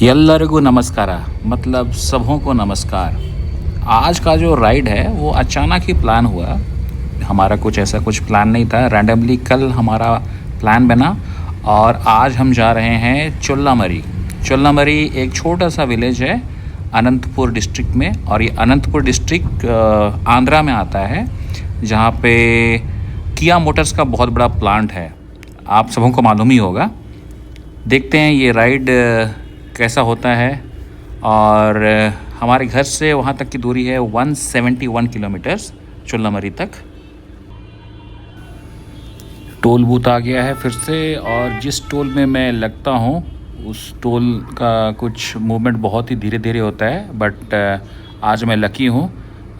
ಎಲ್ಲರಿಗೂ नमस्कार मतलब सबों को नमस्कार। आज का जो राइड है वो अचानक ही प्लान हुआ। हमारा कुछ प्लान नहीं था, रैंडमली कल हमारा प्लान बना और आज हम जा रहे हैं चोल्लामरी। चोल्लामरी एक छोटा सा विलेज है अनंतपुर डिस्ट्रिक्ट में, और ये अनंतपुर डिस्ट्रिक्ट आंध्रा में आता है, जहाँ पे किया मोटर्स का बहुत बड़ा प्लांट है। आप सबों को मालूम ही होगा। देखते हैं ये राइड कैसा होता है। और हमारे घर से वहाँ तक की दूरी है 171 किलोमीटर्स चोल्लामरी तक। टोल बूथ आ गया है फिर से, और जिस टोल में मैं लगता हूँ उस टोल का कुछ मूवमेंट बहुत ही धीरे धीरे होता है, बट आज मैं लकी हूँ।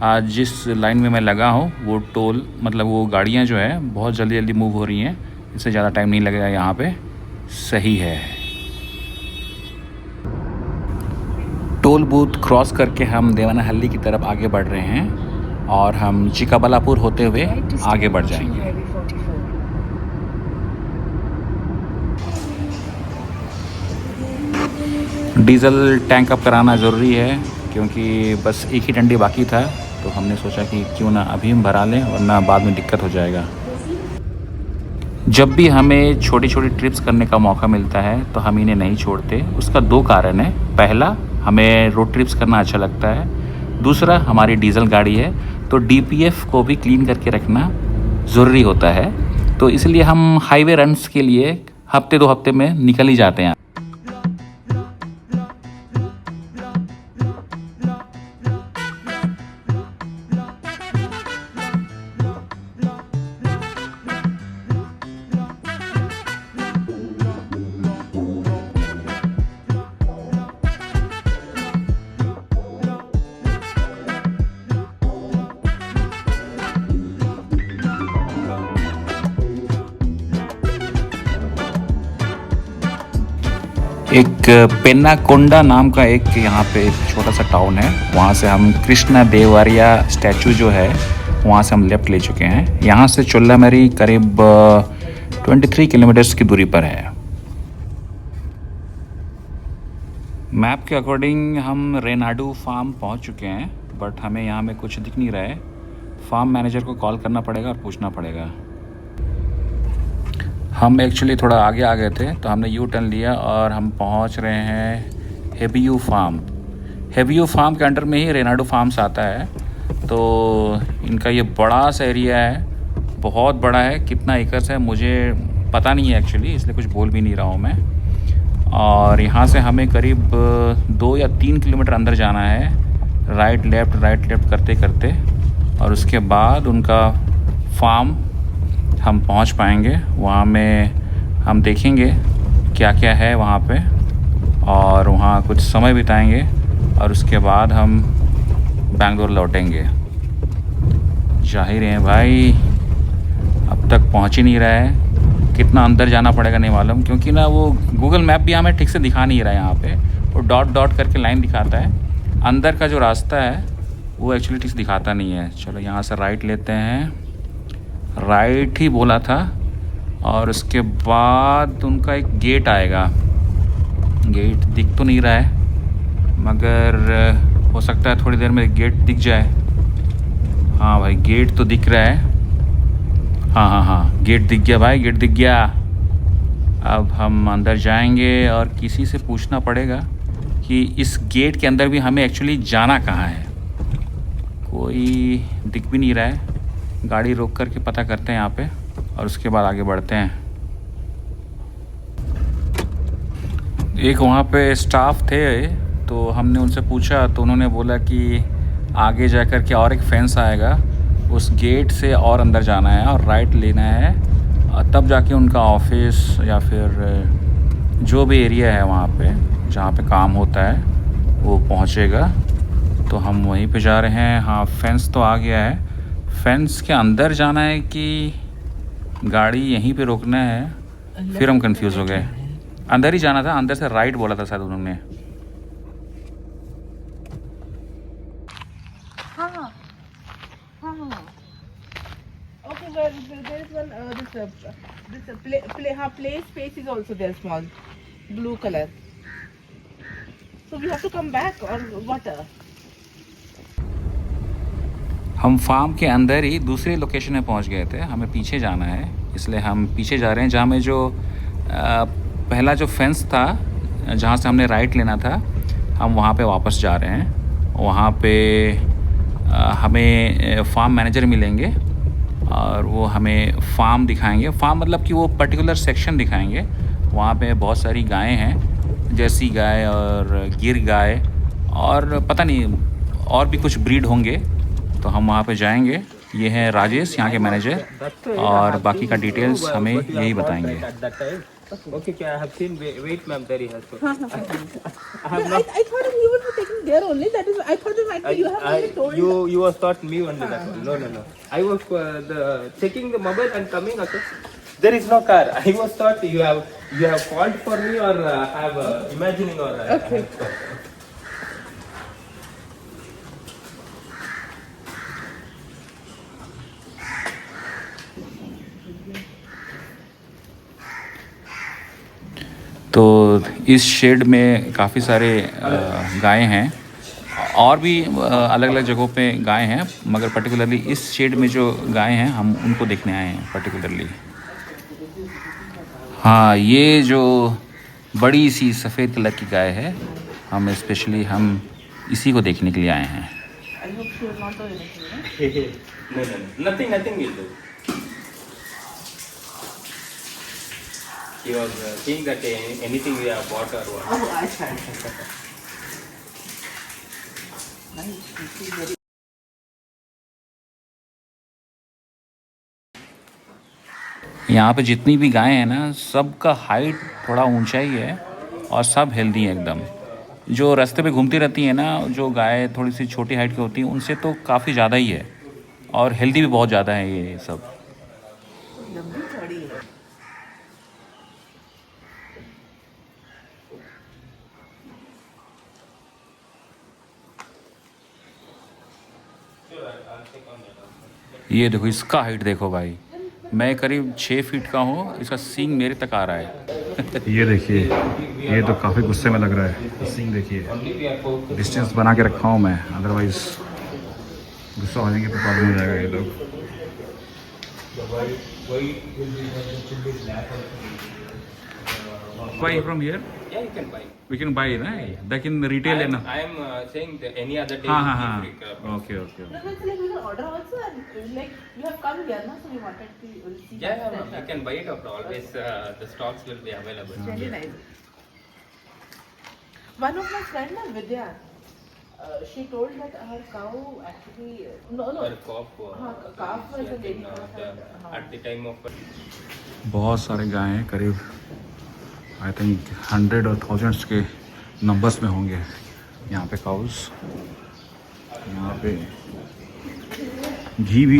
आज जिस लाइन में मैं लगा हूँ वो टोल मतलब वो गाड़ियाँ जो है बहुत जल्दी जल्दी मूव हो रही हैं, इससे ज़्यादा टाइम नहीं लगेगा यहाँ पे। सही है। टोल बूथ क्रॉस करके हम देवनाहल्ली की तरफ आगे बढ़ रहे हैं और हम चिकाबल्लापुर होते हुए आगे बढ़ जाएंगे। डीजल टैंक अप कराना ज़रूरी है क्योंकि बस एक ही डंडी बाकी था, तो हमने सोचा कि क्यों ना अभी हम भरा लें, वरना बाद में दिक्कत हो जाएगा। जब भी हमें छोटी छोटी ट्रिप्स करने का मौका मिलता है तो हम इन्हें नहीं छोड़ते। उसका दो कारण है। पहला, हमें रोड ट्रिप्स करना अच्छा लगता है। दूसरा, हमारी डीजल गाड़ी है तो डीपीएफ को भी क्लीन करके रखना ज़रूरी होता है, तो इसलिए हम हाईवे रन्स के लिए हफ्ते 2 हफ्ते में निकल ही जाते हैं। एक पेन्नाकोंडा नाम का एक यहाँ पे एक छोटा सा टाउन है, वहाँ से हम कृष्णा देवरिया स्टैचू जो है वहाँ से हम लेफ़्ट ले चुके हैं। यहाँ से चोल्लामरी करीब 23 किलोमीटर्स की दूरी पर है। मैप के अकॉर्डिंग हम रेनाडू फार्म पहुँच चुके हैं, बट हमें यहाँ में कुछ दिख नहीं रहा है। फार्म मैनेजर को कॉल करना पड़ेगा और पूछना पड़ेगा। हम एक्चुअली थोड़ा आगे आ गए थे तो हमने यू टर्न लिया और हम पहुंच रहे हैं हेबियू फार्म। हेबियू फार्म के अंडर में ही रेनाडू फार्म्स आता है। तो इनका ये बड़ा सा एरिया है, बहुत बड़ा है। कितना एकर्स है मुझे पता नहीं है एक्चुअली, इसलिए कुछ बोल भी नहीं रहा हूँ मैं। और यहाँ से हमें करीब 2 या 3 किलोमीटर अंदर जाना है, राइट लेफ़्ट करते करते, और उसके बाद उनका फार्म हम पहुंच पाएंगे। वहाँ में हम देखेंगे क्या क्या है वहाँ पे, और वहाँ कुछ समय बिताएंगे, और उसके बाद हम बेंगलोर लौटेंगे। जाहिर है भाई, अब तक पहुँच ही नहीं रहा है। कितना अंदर जाना पड़ेगा नहीं मालूम, क्योंकि ना वो गूगल मैप भी हमें ठीक से दिखा नहीं रहा है। यहाँ पे वो डॉट डॉट करके लाइन दिखाता है, अंदर का जो रास्ता है वो एक्चुअली ठीक से दिखाता नहीं है। चलो यहाँ से राइट लेते हैं, राइट ही बोला था, और उसके बाद उनका एक गेट आएगा। गेट दिख तो नहीं रहा है, मगर हो सकता है थोड़ी देर में गेट दिख जाए। हाँ भाई, गेट तो दिख रहा है। हाँ, गेट दिख गया भाई, गेट दिख गया। अब हम अंदर जाएंगे और किसी से पूछना पड़ेगा कि इस गेट के अंदर भी हमें एक्चुअली जाना कहाँ है। कोई दिख भी नहीं रहा है। गाड़ी रोक करके पता करते हैं यहाँ पे, और उसके बाद आगे बढ़ते हैं। एक वहाँ पे स्टाफ थे तो हमने उनसे पूछा, तो उन्होंने बोला कि आगे जा कर के और एक फेंस आएगा, उस गेट से और अंदर जाना है और राइट लेना है, और तब जाके उनका ऑफिस या फिर जो भी एरिया है वहाँ पे जहाँ पे काम होता है वो पहुँचेगा। तो हम वहीं पे जा रहे हैं। हाँ, फेंस तो आ गया है। फेंस के अंदर जाना है कि गाड़ी यहीं पे रोकना है, फिर हम कंफ्यूज हो गए। अंदर ही जाना था, अंदर से राइट बोला था शायद उन्होंने। हाँ okay, well, there is one this play space is also there, small blue color. we have to come back or what? हम फार्म के अंदर ही दूसरी लोकेशन में पहुंच गए थे, हमें पीछे जाना है, इसलिए हम पीछे जा रहे हैं। जहाँ में जो पहला जो फेंस था जहाँ से हमने राइट लेना था, हम वहाँ पे वापस जा रहे हैं। वहाँ पे हमें फार्म मैनेजर मिलेंगे और वो हमें फार्म दिखाएंगे। फार्म मतलब कि वो पर्टिकुलर सेक्शन दिखाएंगे। वहाँ पे बहुत सारी गायें हैं, जर्सी गाय और गिर गाय और पता नहीं और भी कुछ ब्रीड होंगे, तो हम वहाँ पे जाएंगे। ये है राजेश, यहाँ के मैनेजर, और बाकी का डिटेल्स हमें यही बताएंगे। Okay, I have seen. Wait, ma'am, there he has. I thought you were taking there only. That is, I thought it might be you have already told. You was taught me only that one. No. I was checking the mobile and coming. Okay, there is no car. I was thought you have called for me or have imagining or. Okay. तो इस shade में काफ़ी सारे गायें हैं, और भी अलग अलग जगहों पे गायें हैं, मगर पर्टिकुलरली इस शेड में जो गायें हैं हम उनको देखने आए हैं पर्टिकुलरली। हाँ, ये जो बड़ी सी सफ़ेद कलर की गाय है, हम स्पेशली इसी को देखने के लिए आए हैं। I hope she will not do anything. No. Nothing will do. He was saying that anything we have bought or what. Oh, I see. Nice. यहाँ पे जितनी भी गायें हैं ना, सबका हाइट थोड़ा ऊंचा ही है और सब हेल्दी हैं एकदम। जो रास्ते पे घूमती रहती हैं ना, जो गाय थोड़ी सी छोटी हाइट की होती हैं, उनसे तो काफ़ी ज़्यादा ही है, और हेल्दी भी बहुत ज़्यादा है ये सब। लंबी चौड़ी है। ये देखो, इसका हाइट देखो भाई, मैं करीब 6 फीट का हूँ, इसका सींग मेरे तक आ रहा है। ये देखिए, ये तो काफ़ी गुस्से में लग रहा है। सींग देखिए, डिस्टेंस बना के रखा हूँ मैं, अदरवाइज गुस्सा हो जाएंगे तो प्रॉब्लम हो जाएगा ये लोग। Buy from here? Yeah, you can buy. We can buy, right? That in retail and I am saying that any other day. हाँ. you can free, Okay. No, it's like we can order also, and like you have come here, na, so we wanted to see. Yeah, you can buy it after. Always the stocks will be available. It's really nice. One of my friend, na, Vidya, she told that her cow actually no. Her calf. Calf was a baby taken, calf. at the time of. बहुत सारे गाय हैं, करीब I think 100 और 1000s के numbers में होंगे यहाँ पे काउस। यहाँ पे घी भी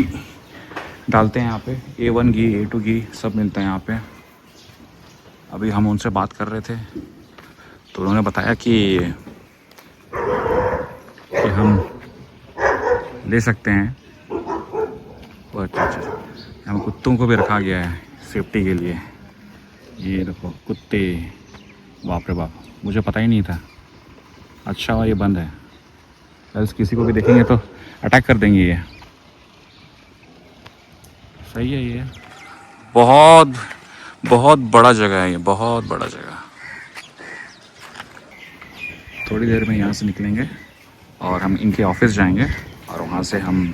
डालते हैं, यहाँ पे A1 घी, A2 घी सब मिलता है यहाँ पे। अभी हम उनसे बात कर रहे थे तो उन्होंने बताया कि हम ले सकते हैं, और हम कुत्तों को भी रखा गया है सेफ्टी के लिए। ये देखो कुत्ते, बाप रे बाप, मुझे पता ही नहीं था। अच्छा हुआ ये बंद है, एल्स किसी को भी देखेंगे तो अटैक कर देंगे ये। सही है, ये बहुत बड़ा जगह है, ये बहुत बड़ा जगह। थोड़ी देर में यहाँ से निकलेंगे और हम इनके ऑफिस जाएंगे, और वहाँ से हम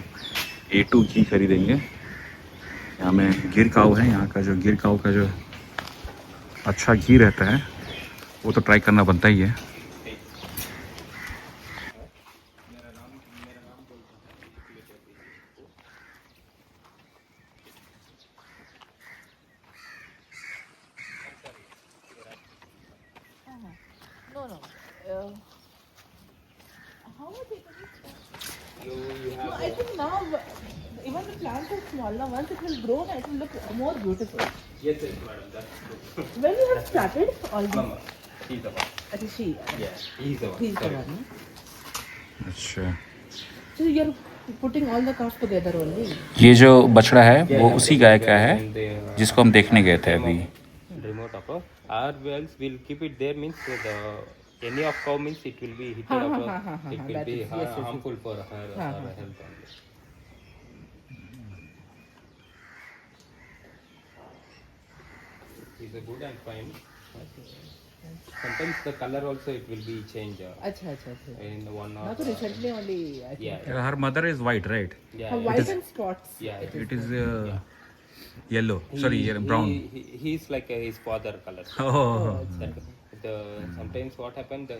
A2 घी खरीदेंगे। यहाँ में गिर काऊ है, यहाँ का जो गिर काऊ का जो अच्छा घी रहता है वो तो ट्राई करना बनता ही है। No. How much it is? You No, I think now even the plants are small. Now once it will grow, it will look more beautiful. Yes, madam. That's true. When you have started all this? Mama, he's the one. I think she. Yeah, he's the one. He's the Sorry. one. अच्छा, So you're putting all the calves together only. ये जो बछड़ा है वो उसी गाय का है जिसको हम देखने गए थे अभी। Remote of our wells, we'll keep it there, means the any of cow means it will be heated हाँ, up. हाँ, हाँ, हाँ, It हाँ, will that be is- yes, yes, yes. harmful for her, हाँ, her हाँ, health only. Is a good and fine. Sometimes the color also it will be change अच्छा अच्छा अच्छा in one or now तो recently only I think yeah her mother is white, right? yeah white and spots yeah, it It is is yellow. Sorry, brown. He's like his father color. Oh, Sometimes what happened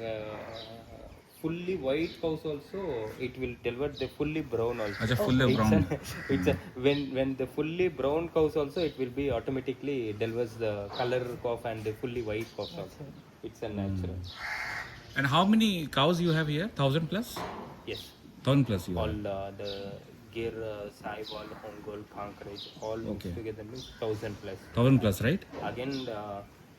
fully white cows also it will deliver the fully brown also. अच्छा full brown. It's a, when the fully brown cows also it will be automatically delivers the color cow and the fully white cows also. It's a natural. And how many cows you have here? 1,000 plus? Yes. 1,000 plus you All have. the Gir, Sahiwal, Ongol, Kankaraj, all Okay. mixed together means 1,000 plus. 1,000 plus, right? Again,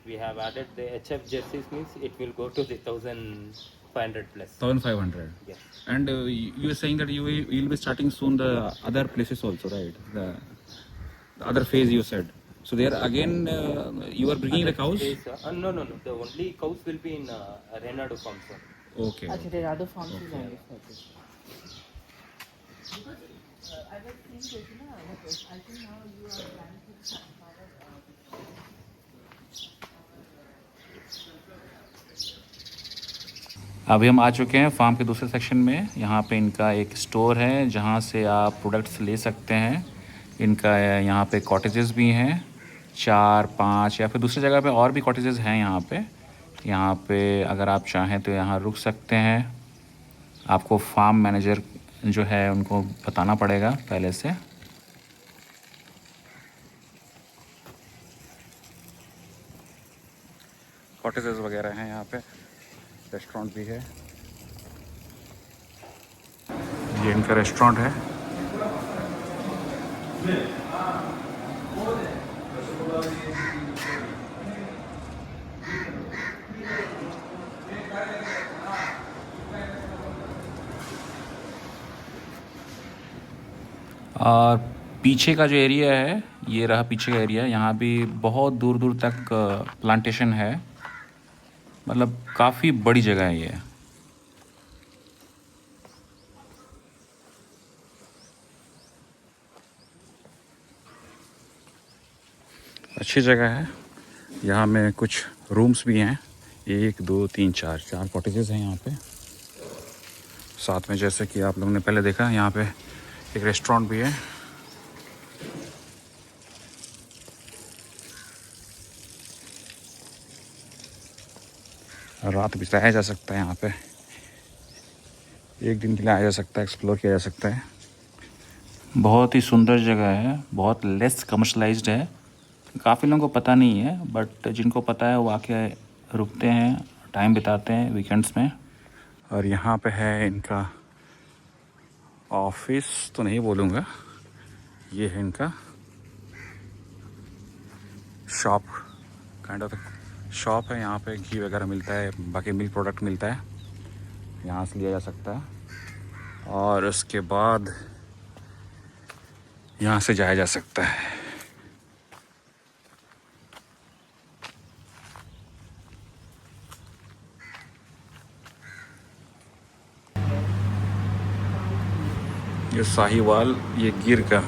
we have added the HF jerseys means it will go to the 1,500 plus. 1,500. Yes. And you are saying that you will be starting soon the other places also, right? The other phase you said. So there again you are bringing the cows? No. The only cows will be in Renadu farm, sir. Okay. अच्छा there are other farms is only for this because I was thinking ना I think now you are planning to start अभी हम आ चुके हैं farm के दूसरे section में। यहाँ पे इनका एक स्टोर है जहाँ से आप प्रोडक्ट्स ले सकते हैं। इनका यहाँ पे कॉटेजेस भी हैं 4-5 या फिर दूसरी जगह पे और भी कॉटेजेस हैं यहाँ पे। यहाँ पे अगर आप चाहें तो यहाँ रुक सकते हैं। आपको फार्म मैनेजर जो है उनको बताना पड़ेगा पहले से। कॉटेजेस वगैरह हैं यहाँ पे, रेस्टोरेंट भी है। ये इनका रेस्टोरेंट है। और पीछे का जो एरिया है, ये रहा पीछे का एरिया। यहाँ भी बहुत दूर दूर तक प्लांटेशन है, मतलब काफ़ी बड़ी जगह है ये। अच्छी जगह है। यहाँ में कुछ रूम्स भी हैं, 1 2 3 4 कॉटेजेस हैं यहाँ पे। साथ में जैसे कि आप लोगों ने पहले देखा, यहाँ पे एक रेस्टोरेंट भी है। रात बिताया जा सकता है यहाँ पे, एक दिन के लिए आया जा सकता है, एक्सप्लोर किया जा सकता है। बहुत ही सुंदर जगह है, बहुत लेस कमर्शलाइज्ड है। काफ़ी लोगों को पता नहीं है, बट जिनको पता है वो आके रुकते हैं, टाइम बिताते हैं वीकेंड्स में। और यहाँ पे है इनका ऑफिस, तो नहीं बोलूँगा, ये है इनका शॉप, काइंड ऑफ शॉप है। यहाँ पे घी वगैरह मिलता है, बाकी मिल्क प्रोडक्ट मिलता है, यहाँ से लिया जा सकता है। और उसके बाद यहाँ से जाया जा सकता है। ये साहिवाल, ये गिर का।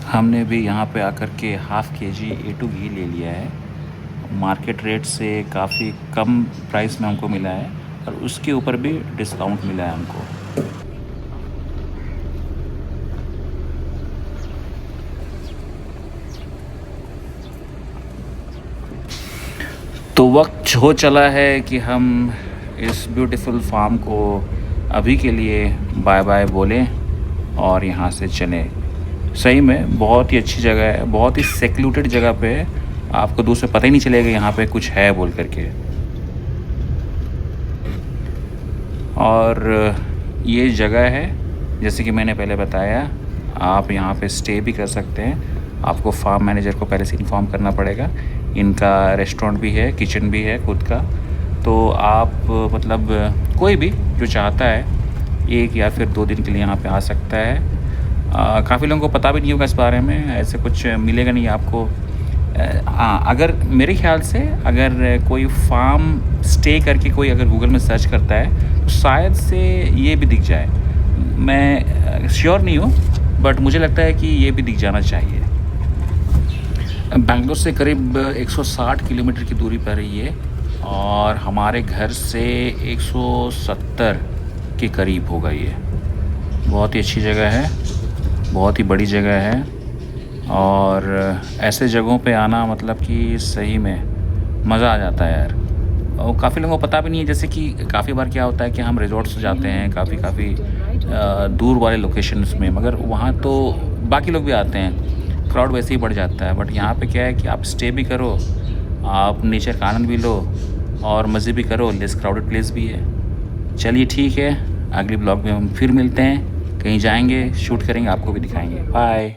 हमने भी यहाँ पे आकर के ½ kg A2 घी ले लिया है। मार्केट रेट से काफ़ी कम प्राइस में हमको मिला है और उसके ऊपर भी डिस्काउंट मिला है हमको। तो वक्त हो चला है कि हम इस ब्यूटीफुल फार्म को अभी के लिए बाय बाय बोलें और यहाँ से चलें। सही में बहुत ही अच्छी जगह है, बहुत ही सेक्लूटेड जगह पे है। आपको दूर से पता ही नहीं चलेगा यहाँ पे कुछ है बोल करके। और ये जगह है, जैसे कि मैंने पहले बताया, आप यहाँ पे स्टे भी कर सकते हैं। आपको फार्म मैनेजर को पहले से इन्फॉर्म करना पड़ेगा। इनका रेस्टोरेंट भी है, किचन भी है खुद का। तो आप मतलब कोई भी जो चाहता है 1 या फिर 2 दिन के लिए यहाँ पे आ सकता है। काफ़ी लोगों को पता भी नहीं होगा इस बारे में, ऐसे कुछ मिलेगा नहीं आपको। हाँ, अगर मेरे ख्याल से अगर कोई फार्म स्टे करके कोई अगर गूगल में सर्च करता है तो शायद से ये भी दिख जाए। मैं श्योर नहीं हूँ, बट मुझे लगता है कि ये भी दिख जाना चाहिए। बेंगलोर से करीब 160 किलोमीटर की दूरी पर है ये, और हमारे घर से 170 के करीब होगा ये। बहुत ही अच्छी जगह है, बहुत ही बड़ी जगह है, और ऐसे जगहों पे आना मतलब कि सही में मज़ा आ जाता है यार। और काफ़ी लोगों को पता भी नहीं है, जैसे कि काफ़ी बार क्या होता है कि हम रिजॉर्ट्स जाते हैं काफ़ी दूर वाले लोकेशंस में, मगर वहाँ तो बाकी लोग भी आते हैं, क्राउड वैसे ही बढ़ जाता है। बट यहाँ पे क्या है कि आप स्टे भी करो, आप नेचर का आनंद भी लो और मज़े भी करो, लेस क्राउडेड प्लेस भी है। चलिए ठीक है, अगले ब्लॉग में हम फिर मिलते हैं, कहीं जाएंगे, शूट करेंगे, आपको भी दिखाएंगे। बाय।